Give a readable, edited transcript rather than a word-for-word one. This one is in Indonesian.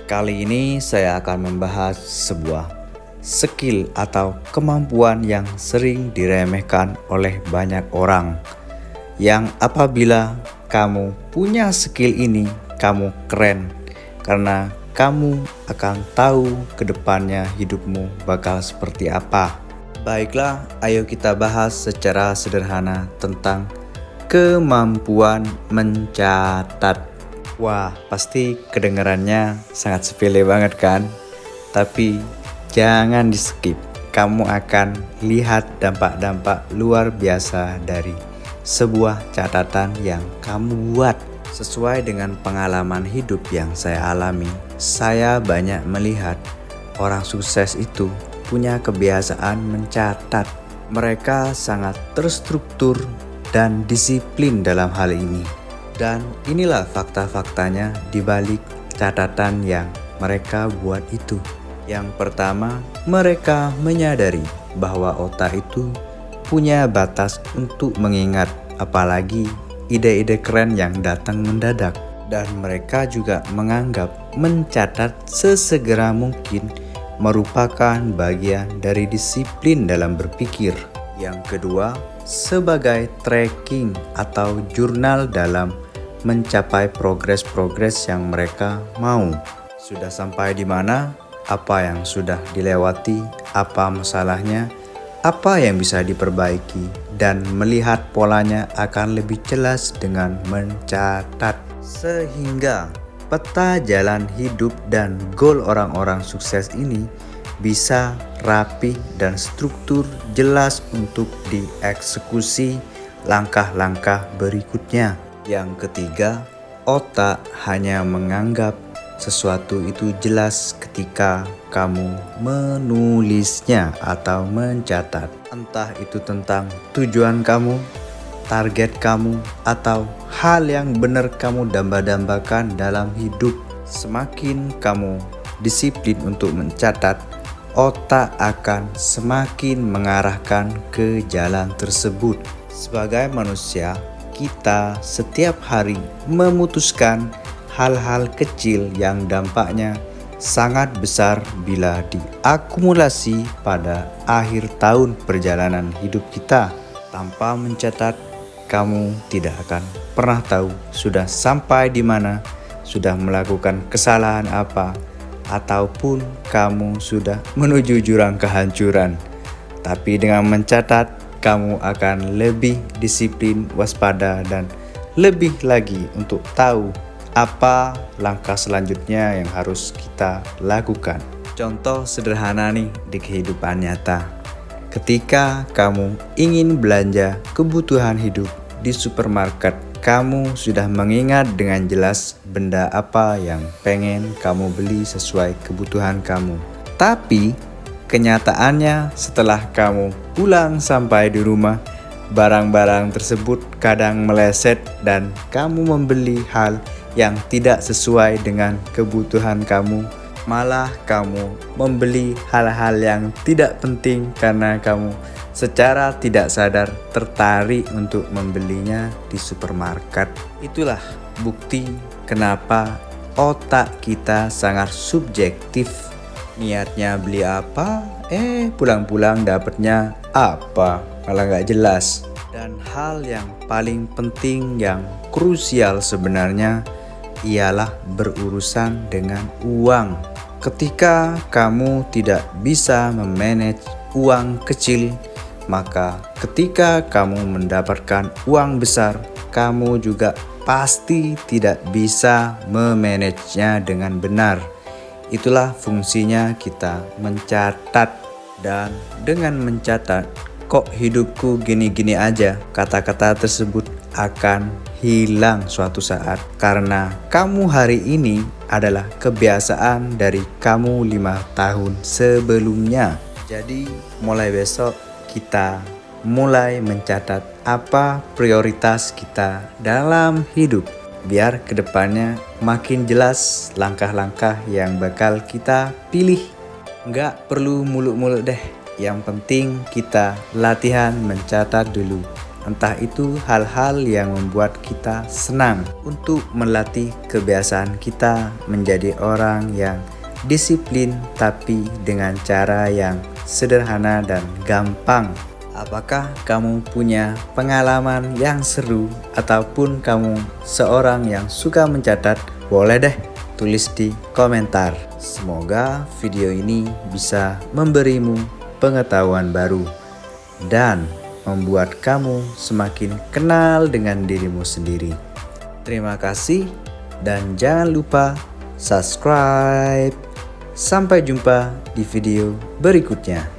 Kali ini saya akan membahas sebuah skill atau kemampuan yang sering diremehkan oleh banyak orang. Yang apabila kamu punya skill ini, kamu keren karena kamu akan tahu ke depannya hidupmu bakal seperti apa. Baiklah, ayo kita bahas secara sederhana tentang kemampuan mencatat. Wah, pasti kedengarannya sangat sepele banget kan? Tapi jangan di skip. Kamu akan lihat dampak-dampak luar biasa dari sebuah catatan yang kamu buat. Sesuai dengan pengalaman hidup yang saya alami, saya banyak melihat orang sukses itu punya kebiasaan mencatat. Mereka sangat terstruktur dan disiplin dalam hal ini. Dan inilah fakta-faktanya di balik catatan yang mereka buat itu. Yang pertama, mereka menyadari bahwa otak itu punya batas untuk mengingat, apalagi ide-ide keren yang datang mendadak. Dan mereka juga menganggap mencatat sesegera mungkin merupakan bagian dari disiplin dalam berpikir. Yang kedua, sebagai tracking atau jurnal dalam mencapai progres-progres yang mereka mau. Sudah sampai di mana? Apa yang sudah dilewati? Apa masalahnya? Apa yang bisa diperbaiki? Dan melihat polanya akan lebih jelas dengan mencatat. Sehingga peta jalan hidup dan goal orang-orang sukses ini bisa rapi dan struktur jelas untuk dieksekusi langkah-langkah berikutnya. Yang ketiga, otak hanya menganggap sesuatu itu jelas ketika kamu menulisnya atau mencatat. Entah itu tentang tujuan kamu, target kamu, atau hal yang benar kamu damba-dambakan dalam hidup. Semakin kamu disiplin untuk mencatat, otak akan semakin mengarahkan ke jalan tersebut. Sebagai manusia, kita setiap hari memutuskan hal-hal kecil yang dampaknya sangat besar bila diakumulasi pada akhir tahun perjalanan hidup kita. Tanpa mencatat, kamu tidak akan pernah tahu sudah sampai di mana, sudah melakukan kesalahan apa, ataupun kamu sudah menuju jurang kehancuran. Tapi dengan mencatat, kamu akan lebih disiplin, waspada, dan lebih lagi untuk tahu apa langkah selanjutnya yang harus kita lakukan. Contoh sederhana nih di kehidupan nyata. Ketika kamu ingin belanja kebutuhan hidup di supermarket, kamu sudah mengingat dengan jelas benda apa yang pengen kamu beli sesuai kebutuhan kamu. Tapi kenyataannya setelah kamu pulang sampai di rumah, barang-barang tersebut kadang meleset dan kamu membeli hal yang tidak sesuai dengan kebutuhan kamu. Malah kamu membeli hal-hal yang tidak penting karena kamu secara tidak sadar tertarik untuk membelinya di supermarket. Itulah bukti kenapa otak kita sangat subjektif. Niatnya beli apa, pulang-pulang dapatnya apa, malah gak jelas. Dan hal yang paling penting, yang krusial sebenarnya, ialah berurusan dengan uang. Ketika kamu tidak bisa memanage uang kecil, maka ketika kamu mendapatkan uang besar, kamu juga pasti tidak bisa memanagenya dengan benar. Itulah fungsinya kita mencatat. Dan dengan mencatat, kok hidupku gini-gini aja, kata-kata tersebut akan hilang suatu saat. Karena kamu hari ini adalah kebiasaan dari kamu 5 tahun sebelumnya. Jadi mulai besok kita mulai mencatat apa prioritas kita dalam hidup, biar kedepannya makin jelas langkah-langkah yang bakal kita pilih. Nggak perlu muluk-muluk deh, yang penting kita latihan mencatat dulu. Entah itu hal-hal yang membuat kita senang untuk melatih kebiasaan kita menjadi orang yang disiplin tapi dengan cara yang sederhana dan gampang. Apakah kamu punya pengalaman yang seru ataupun kamu seorang yang suka mencatat? Boleh deh tulis di komentar. Semoga video ini bisa memberimu pengetahuan baru dan membuat kamu semakin kenal dengan dirimu sendiri. Terima kasih dan jangan lupa subscribe. Sampai jumpa di video berikutnya.